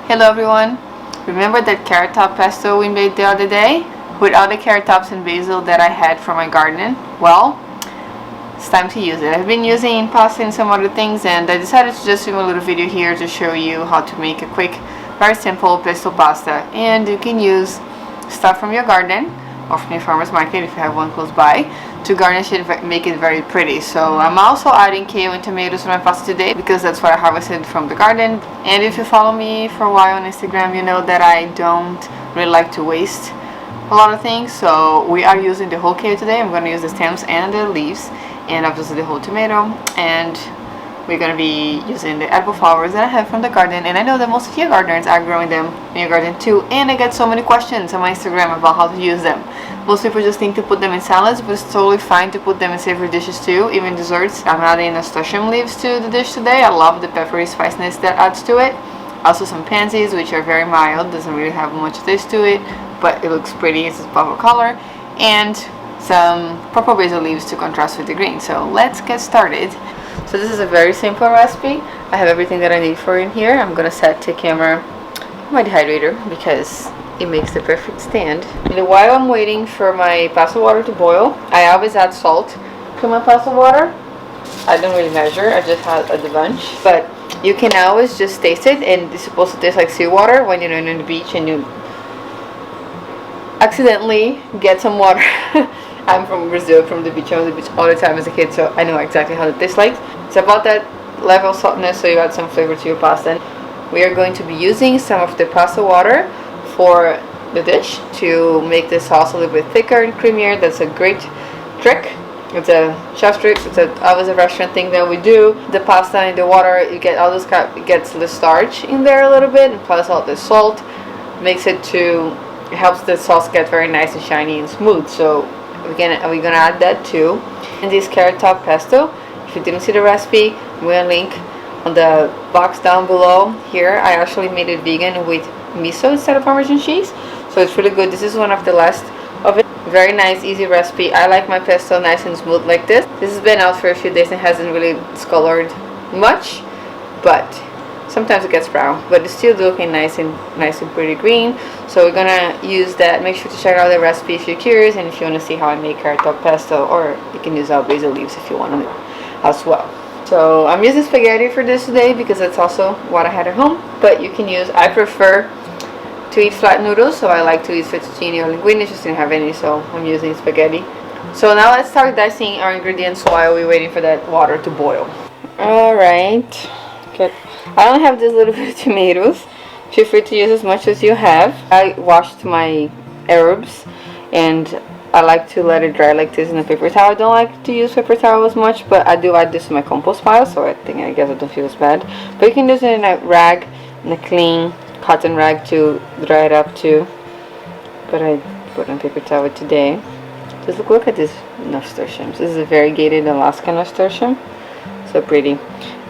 Hello everyone! Remember that carrot top pesto we made the other day? With all the carrot tops and basil that I had from my garden? Well, it's time to use it. I've been using pasta and some other things, and I decided to just film a little video here to show you how to make a quick, very simple pesto pasta. And you can use stuff from your garden or from your farmer's market if you have one close by to garnish it, make it very pretty. So I'm also adding kale and tomatoes to my pasta today because that's what I harvested from the garden. And if you follow me for a while on Instagram, you know that I don't really like to waste a lot of things. So we are using the whole kale today. I'm going to use the stems and the leaves, and obviously the whole tomato, and we're going to be using the edible flowers that I have from the garden. And I know that most of you gardeners are growing them in your garden too, and I get so many questions on my Instagram about how to use them. Most people just think to put them in salads, but it's totally fine to put them in savory dishes too, even desserts. I'm adding nasturtium leaves to the dish today. I love the peppery spiciness that adds to it. Also some pansies, which are very mild, doesn't really have much taste to it, but it looks pretty, it's a purple color, and some purple basil leaves to contrast with the green. So let's get started. So this is a very simple recipe. I have everything that I need for in here. I'm gonna set the camera on my dehydrator because it makes the perfect stand. And while I'm waiting for my pasta water to boil, I always add salt to my pasta water. I don't really measure, I just add a bunch, but you can always just taste it, and it's supposed to taste like seawater when you're on the beach and you accidentally get some water. I'm from Brazil, from the beach. I was on the beach all the time as a kid, so I know exactly how it tastes like. It's about that level of saltiness, so you add some flavor to your pasta. We are going to be using some of the pasta water for the dish to make the sauce a little bit thicker and creamier. That's a great trick. It's a chef trick. It's always a restaurant thing that we do. The pasta in the water, you get all this, it gets the starch in there a little bit, and plus all the salt makes it to, it helps the sauce get very nice and shiny and smooth. So we're gonna add that too. And this carrot top pesto, if you didn't see the recipe, I'm gonna link on the box down below here. I actually made it vegan with miso instead of Parmesan cheese, so it's really good. This is one of the last of it. Very nice, easy recipe. I like my pesto nice and smooth like this. This has been out for a few days and hasn't really discolored much, but sometimes it gets brown, but it's still looking nice and pretty green. So we're gonna use that. Make sure to check out the recipe if you're curious, and if you want to see how I make carrot top pesto, or you can use our basil leaves if you want to as well. So I'm using spaghetti for this today because that's also what I had at home, but you can use, I prefer to eat flat noodles, so I like to eat fettuccine or linguine. Just didn't have any, so I'm using spaghetti. So now let's start dicing our ingredients while we're waiting for that water to boil. Alright, good. I only have this little bit of tomatoes. Feel free to use as much as you have. I washed my herbs and I like to let it dry like this in a paper towel. I don't like to use paper towel as much, but I do add this to my compost pile, so I guess I don't feel as bad. But you can use it in a rag, in a clean cotton rag to dry it up too. But I put on paper towel today. Just look at this nasturtium. This is a variegated Alaska nasturtium. So pretty.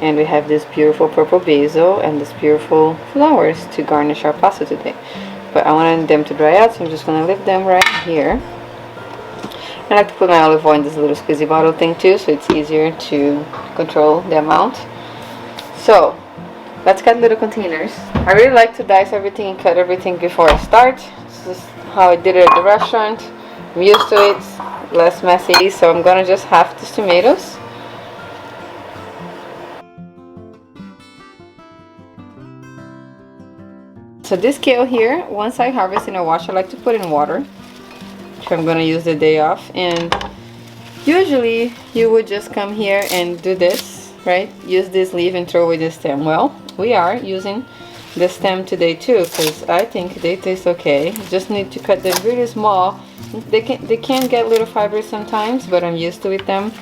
And we have this beautiful purple basil and this beautiful flowers to garnish our pasta today. But I wanted them to dry out, so I'm just going to leave them right here. I like to put my olive oil in this little squeezy bottle thing too, so it's easier to control the amount. So let's cut little containers. I really like to dice everything and cut everything before I start. This is how I did it at the restaurant. I'm used to it, less messy. So I'm going to just half these tomatoes. So this kale here, once I harvest in a wash, I like to put in water. So I'm gonna use the day off, and usually you would just come here and do this, right? Use this leaf and throw away the stem. Well, we are using the stem today too, because I think they taste okay. You just need to cut them really small. They can get little fibers sometimes, but I'm used to them,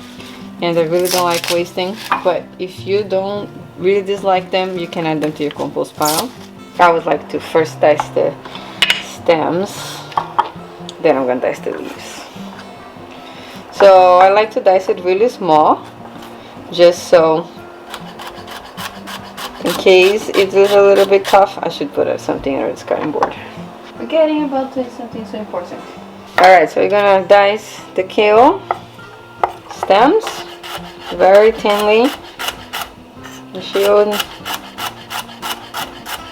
and I really don't like wasting. But if you don't really dislike them, you can add them to your compost pile. I would like to first dice the stems, then I'm going to dice the leaves. So I like to dice it really small, just so in case it is a little bit tough, I should put something on the cutting board. Forgetting about doing something so important. Alright, so we're going to dice the kale stems very thinly. You should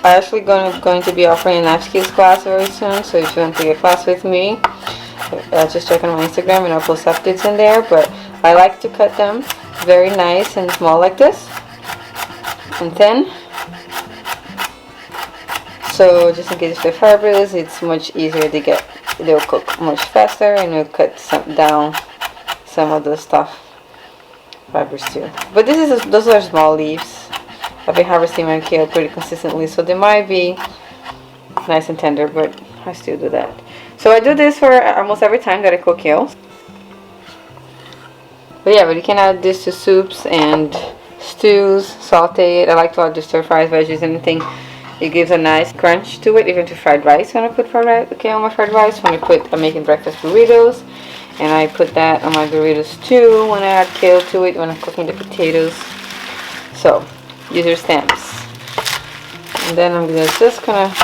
I'm actually going to be offering a knife skills class very soon, so if you want to take a class with me, just check on my Instagram and I'll post updates in there. But I like to cut them very nice and small like this and thin. So just in case if they're fibrous, it's much easier to get. They'll cook much faster and we'll cut down some of the fibers too. But those are small leaves. I've been harvesting my kale pretty consistently, so they might be nice and tender, but I still do that. So I do this for almost every time that I cook kale. But yeah, but you can add this to soups and stews, saute it. I like to add the stir fries, veggies, anything. It gives a nice crunch to it, even to fried rice. When I put kale on my fried rice, I'm making breakfast burritos, and I put that on my burritos too. When I add kale to it, when I'm cooking the potatoes. So use your stamps. And then I'm just gonna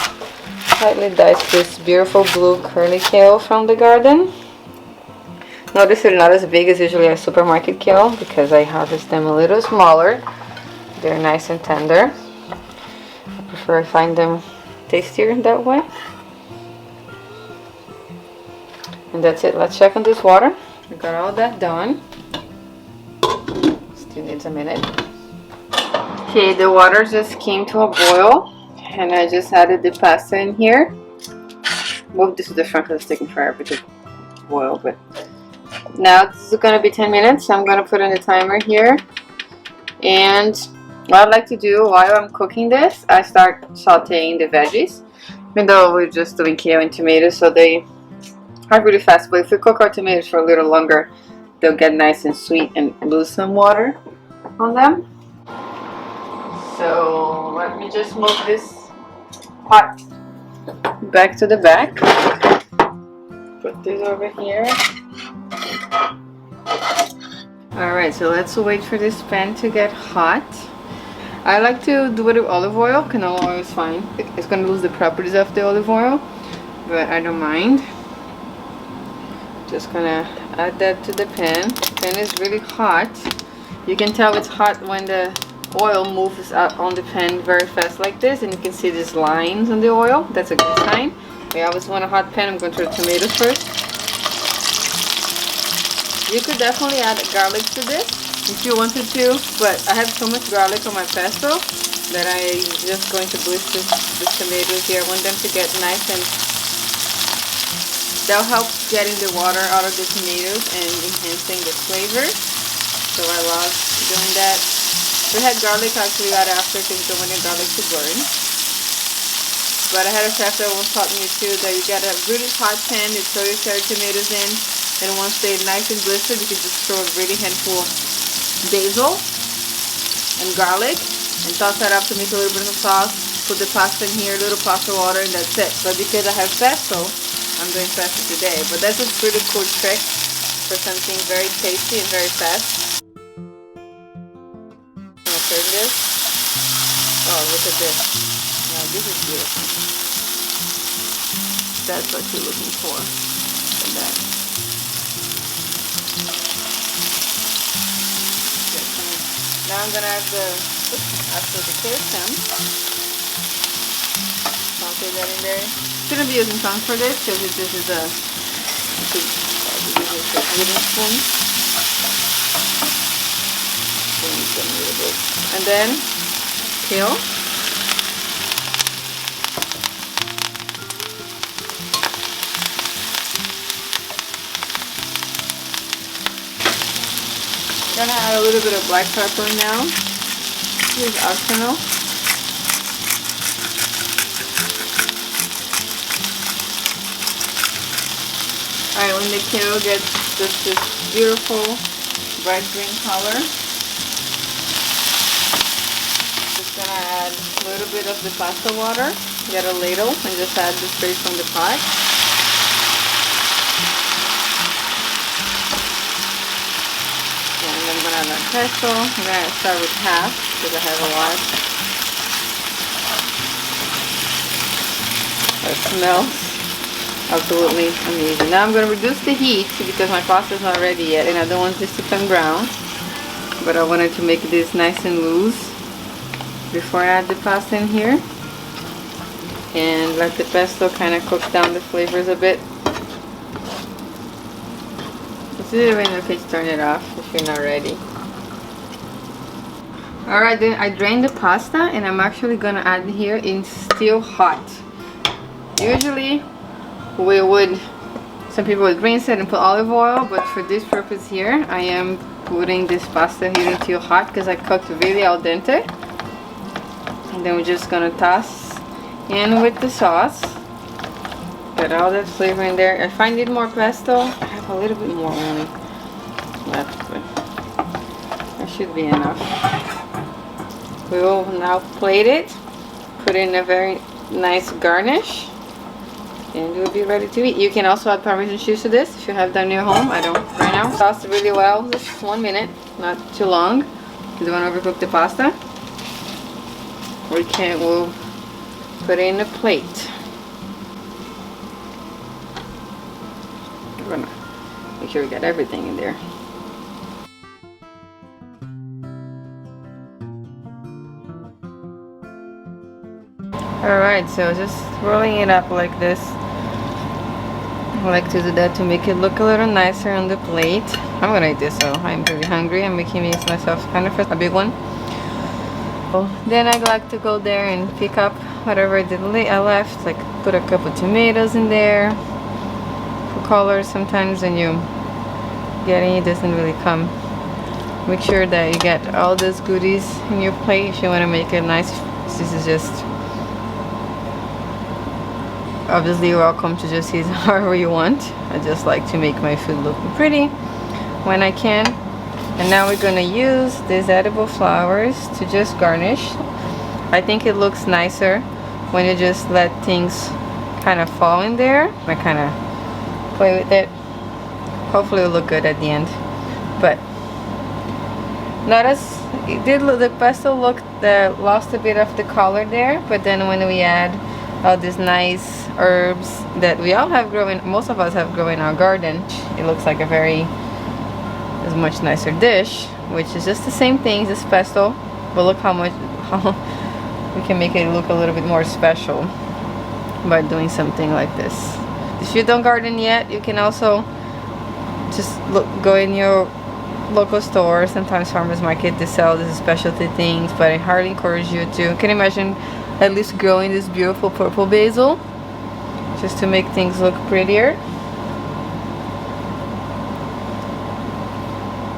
lightly dice this beautiful blue curly kale from the garden. Notice they're not as big as usually a supermarket kale because I harvest them a little smaller. They're nice and tender. I find them tastier that way. And that's it. Let's check on this water. We got all that done. Still needs a minute. Okay, the water just came to a boil and I just added the pasta in here. Move this to the front because it's taking forever to boil, but now this is gonna be 10 minutes. I'm gonna put in the timer here. And what I like to do while I'm cooking this, I start sauteing the veggies. Even though we're just doing kale and tomatoes, so they are really fast. But if we cook our tomatoes for a little longer, they'll get nice and sweet and lose some water on them. So let me just move this pot back to the back. Put this over here. Alright, so let's wait for this pan to get hot. I like to do it with olive oil. Canola oil is fine. It's going to lose the properties of the olive oil, but I don't mind. Just gonna add that to the pan. The pan is really hot. You can tell it's hot when the oil moves out on the pan very fast like this, and you can see these lines on the oil. That's a good sign. We always want a hot pan. I'm going to the tomatoes first. You could definitely add garlic to this if you wanted to, but I have so much garlic on my pesto that I'm just going to blister the tomatoes here. I want them to get nice, and that'll help getting the water out of the tomatoes and enhancing the flavor. So I love doing that. If we had garlic, I actually add after because you don't want your garlic to burn. But I had a chef that once taught me too that you get a really hot pan, you throw your cherry tomatoes in, and once they're nice and blistered, you can just throw a really handful of basil and garlic and toss that up to make a little bit of sauce. Put the pasta in here, a little pasta water, and that's it. But because I have pesto, I'm doing pesto today. But that's a really cool trick for something very tasty and very fast. I'm gonna turn this. Oh, look at this. Now this is beautiful. That's what you're looking for. And that. Now I'm gonna add the kale stem. Saute that in there. Shouldn't be using tongs for this because this is a wooden spoon. And then kale. I'm gonna add a little bit of black pepper now. This is optional. Alright, when the kale gets just this beautiful bright green color, just gonna add a little bit of the pasta water. Get a ladle and just add this straight from the pot. And then I'm gonna add my pesto. I'm gonna start with half because I have a lot. That smells absolutely amazing. Now I'm going to reduce the heat because my pasta is not ready yet and I don't want this to turn brown, but I wanted to make this nice and loose before I add the pasta in here. and let the pesto kind of cook down the flavors a bit. This is even okay to turn it off if you're not ready. Alright, then I drained the pasta and I'm actually gonna add here in still hot. Usually we would, some people would rinse it and put olive oil, but for this purpose here I am putting this pasta here in still hot because I cooked really al dente. And then we're just gonna toss in with the sauce. Get all that flavor in there. If I need more pesto, I have a little bit more only left, but that should be enough. We will now plate it, put in a very nice garnish, and we'll be ready to eat. You can also add Parmesan cheese to this if you have that in your home. I don't right now. Sauce really well, just 1 minute, not too long. You don't want to overcook the pasta. We'll put it in a plate. We're gonna make sure we got everything in there. Alright, so just rolling it up like this. I like to do that to make it look a little nicer on the plate. I'm gonna eat this, so I'm pretty hungry. I'm making myself kind of a big one. Then I like to go there and pick up whatever I left, like put a couple tomatoes in there for color. Sometimes when you get it doesn't really come. Make sure that you get all those goodies in your plate if you want to make it nice. This is just, obviously you're welcome to just use however you want. I just like to make my food look pretty when I can. And now we're gonna use these edible flowers to just garnish. I think it looks nicer when you just let things kind of fall in there. I kind of play with it. Hopefully it'll look good at the end. But notice it did look, the pesto looked lost a bit of the color there, but then when we add all these nice herbs that we all have growing, most of us have growing in our garden, it looks like a much nicer dish, which is just the same thing as pesto, but look how we can make it look a little bit more special by doing something like this. If you don't garden yet, you can also just go in your local store. Sometimes farmers market, they sell these specialty things, but I highly encourage you to, can you imagine at least growing this beautiful purple basil just to make things look prettier.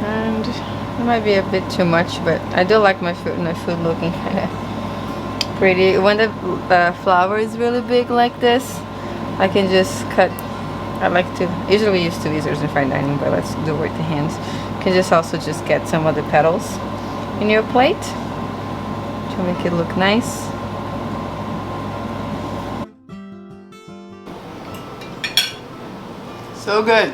And it might be a bit too much, but I do like my food looking kind of pretty. When the flower is really big like this, I can just cut. I like to, usually we use tweezers in fine dining, but let's do it with the hands. You can just also just get some of the petals in your plate to make it look nice. So good.